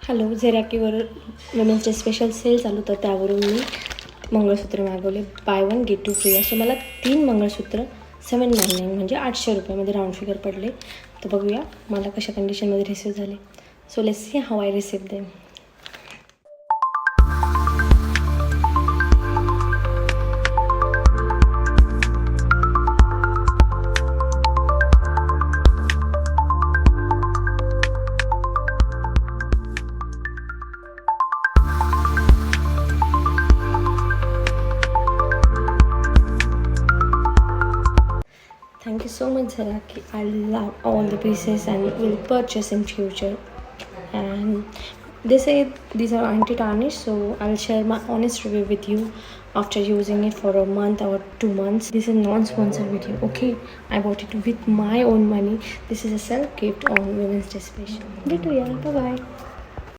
Hello, झेरॅकीवर women's day special sale चालू होतं, त्यावरून मी मंगळसूत्र मागवले. Buy one get two free असे मला 3 मंगळसूत्र 799 म्हणजे 800 रुपयामध्ये राऊंड फिगर पडले. तर बघूया मला कशा कंडिशनमध्ये रिसीव्ह झाले. So let's see how I receive them. Thank you so much, Zeraki. I love all the pieces and will purchase in future. And they say these are anti-tarnish, so I'll share my honest review with you after using it for a month or 2 months. This is non-sponsored video, okay? I bought it with my own money. This is a self gift on Women's Day special. Bye bye.